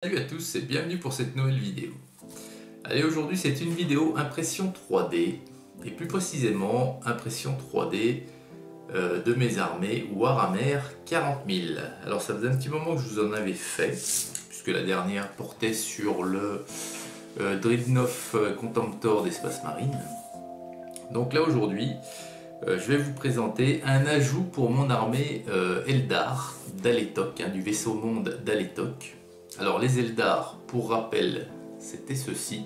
Salut à tous et bienvenue pour cette nouvelle vidéo. Allez, aujourd'hui c'est une vidéo impression 3D et plus précisément impression 3D de mes armées Warhammer 40 000. Alors ça faisait un petit moment que je vous en avais fait puisque la dernière portait sur le Dreadnought Contemptor d'Espace Marine. Donc là aujourd'hui je vais vous présenter un ajout pour mon armée Eldar d'Aletok, du vaisseau monde d'Aletok. Alors les Eldar, pour rappel, c'était ceci,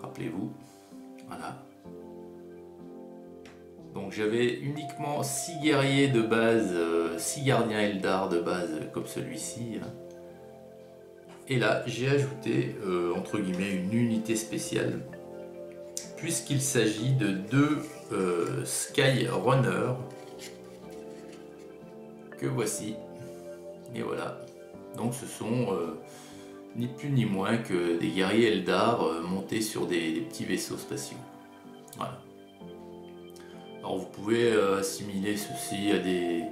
rappelez-vous, voilà. Donc j'avais uniquement 6 guerriers de base, 6 gardiens Eldar de base comme celui-ci. Et là j'ai ajouté, entre guillemets, une unité spéciale, puisqu'il s'agit de deux Skyrunner que voici. Et voilà. Donc ce sont ni plus ni moins que des guerriers Eldar montés sur des petits vaisseaux spatiaux. Voilà. Alors vous pouvez assimiler ceci à des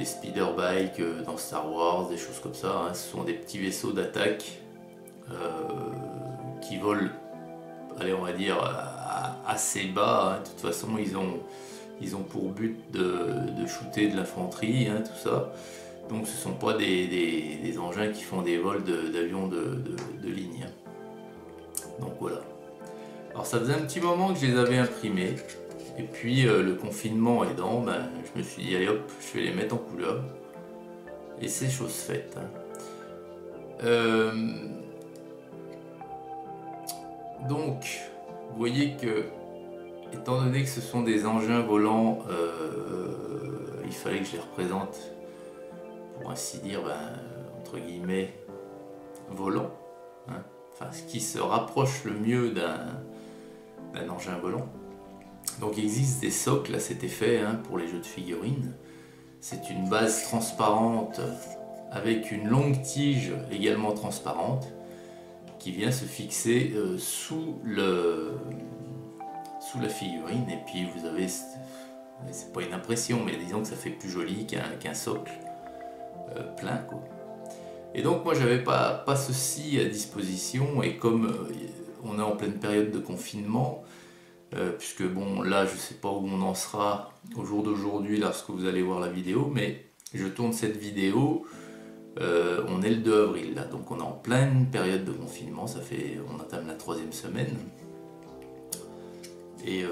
speederbikes dans Star Wars, des choses comme ça. Ce sont des petits vaisseaux d'attaque qui volent, allez, on va dire, assez bas. De toute façon, ils ont pour but de shooter de l'infanterie, tout ça. Donc ce ne sont pas des engins qui font des vols d'avions de ligne. Donc voilà. Alors ça faisait un petit moment que je les avais imprimés. Et puis le confinement aidant, je me suis dit allez hop, je vais les mettre en couleur. Et c'est chose faite. Donc vous voyez que, étant donné que ce sont des engins volants, il fallait que je les représente, pour ainsi dire, entre guillemets, volant, enfin ce qui se rapproche le mieux d'un engin volant. Donc il existe des socles à cet effet pour les jeux de figurines. C'est une base transparente avec une longue tige également transparente qui vient se fixer sous la figurine, et puis vous avez, c'est pas une impression, mais disons que ça fait plus joli qu'un socle plein, quoi. Et donc moi j'avais pas ceci à disposition, et comme on est en pleine période de confinement, puisque bon là je sais pas où on en sera au jour d'aujourd'hui lorsque vous allez voir la vidéo, mais je tourne cette vidéo, on est le 2 avril là, donc on est en pleine période de confinement, on entame la 3e semaine, et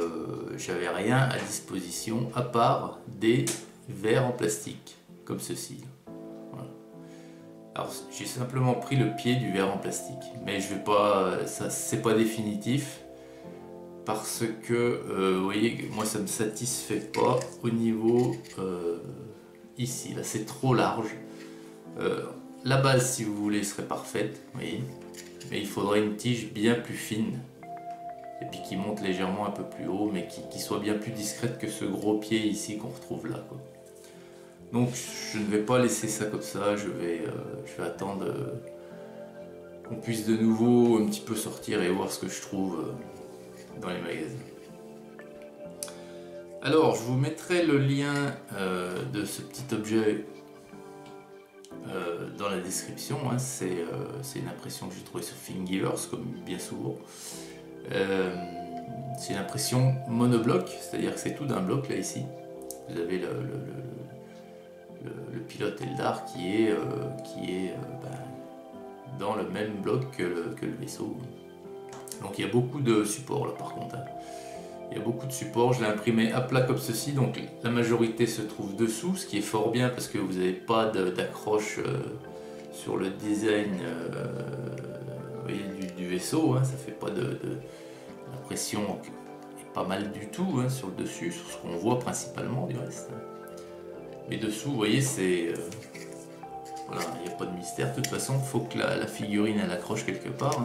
j'avais rien à disposition à part des verres en plastique comme ceci. Alors j'ai simplement pris le pied du verre en plastique, mais je vais pas, ça c'est pas définitif, parce que vous voyez, moi ça me satisfait pas au niveau ici, là c'est trop large. La base, si vous voulez, serait parfaite, vous voyez, mais il faudrait une tige bien plus fine, et puis qui monte légèrement un peu plus haut, mais qui soit bien plus discrète que ce gros pied ici qu'on retrouve là, quoi. Donc je ne vais pas laisser ça comme ça, je vais attendre qu'on puisse de nouveau un petit peu sortir et voir ce que je trouve dans les magasins. Alors je vous mettrai le lien de ce petit objet dans la description, c'est une impression que j'ai trouvée sur Thingiverse, comme bien souvent. C'est une impression monobloc, c'est-à-dire que c'est tout d'un bloc là ici. Vous avez le pilote Eldar qui est dans le même bloc que le vaisseau. Donc il y a beaucoup de supports là par contre. Il y a beaucoup de supports, je l'ai imprimé à plat comme ceci, donc la majorité se trouve dessous, ce qui est fort bien parce que vous n'avez pas d'accroche sur le design du vaisseau, ça fait pas l'impression est pas mal du tout sur le dessus, sur ce qu'on voit principalement du reste. Mais dessous, vous voyez, c'est voilà, il n'y a pas de mystère. De toute façon, il faut que la figurine elle accroche quelque part.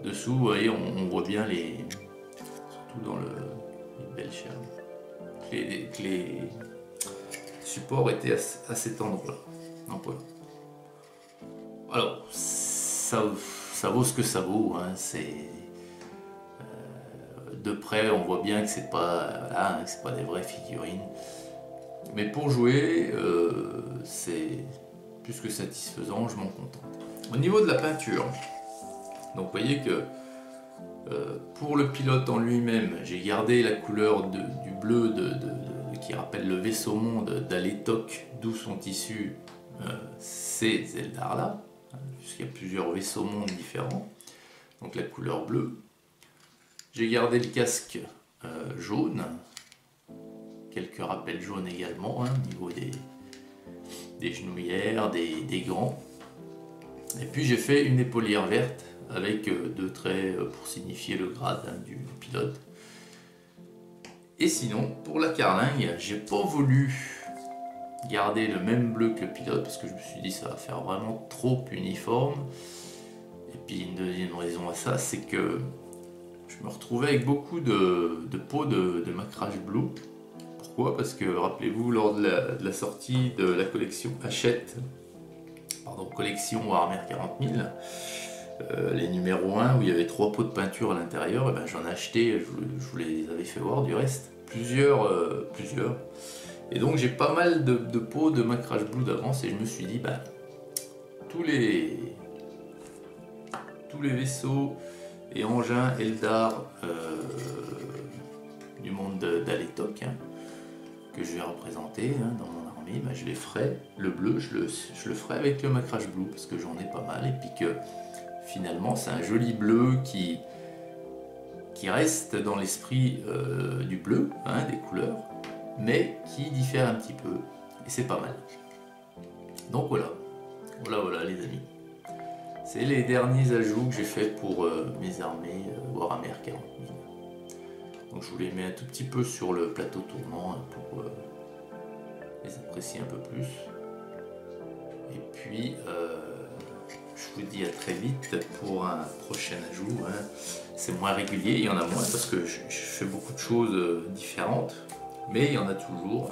Dessous, vous voyez, on voit bien surtout dans les belles chaînes, que les supports étaient à cet endroit-là. Donc voilà. Alors, ça vaut ce que ça vaut. De près, on voit bien que c'est pas des vraies figurines. Mais pour jouer, c'est plus que satisfaisant, je m'en contente. Au niveau de la peinture, donc vous voyez que pour le pilote en lui-même, j'ai gardé la couleur du bleu qui rappelle le vaisseau monde d'Aletok, d'où sont issus ces Eldar là, puisqu'il y a plusieurs vaisseaux mondes différents, donc la couleur bleue. J'ai gardé le casque jaune, quelques rappels jaunes également, hein, au niveau des genouillères, des gants. Et puis j'ai fait une épaulière verte avec deux traits pour signifier le grade, hein, du pilote. Et sinon, pour la carlingue, j'ai pas voulu garder le même bleu que le pilote parce que je me suis dit ça va faire vraiment trop uniforme. Et puis une deuxième raison à ça, c'est que je me retrouvais avec beaucoup de peau de macrage bleu. Pourquoi? Parce que rappelez-vous, lors de la sortie de la collection Hachette, collection Warhammer 40 000, les numéros 1 où il y avait 3 pots de peinture à l'intérieur, j'en ai acheté, je vous les avais fait voir du reste, plusieurs. Et donc j'ai pas mal de pots de macrage blue d'avance et je me suis dit, tous les vaisseaux et engins Eldar du monde d'Aletok, hein, que je vais représenter, hein, dans mon armée, je les ferai, le bleu, je le ferai avec le macrage blue parce que j'en ai pas mal et puis que finalement c'est un joli bleu qui reste dans l'esprit du bleu, hein, des couleurs, mais qui diffère un petit peu et c'est pas mal. Donc voilà les amis. C'est les derniers ajouts que j'ai fait pour mes armées Warhammer 40 000. Donc je vous les mets un tout petit peu sur le plateau tournant, hein, pour les apprécier un peu plus. Et puis je vous dis à très vite pour un prochain ajout, hein. C'est moins régulier, il y en a moins parce que je fais beaucoup de choses différentes, mais il y en a toujours.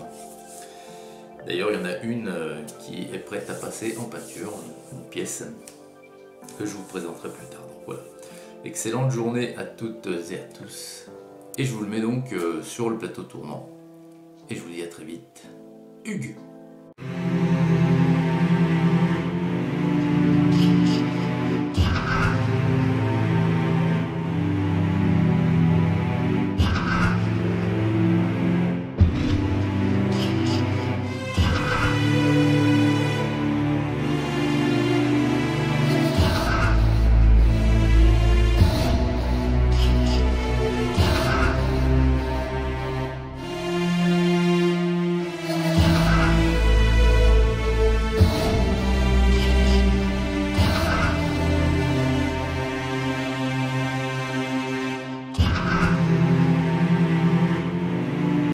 D'ailleurs il y en a une qui est prête à passer en peinture, une pièce que je vous présenterai plus tard. Donc voilà. Excellente journée à toutes et à tous. Et je vous le mets donc sur le plateau tournant. Et je vous dis à très vite. Hugues.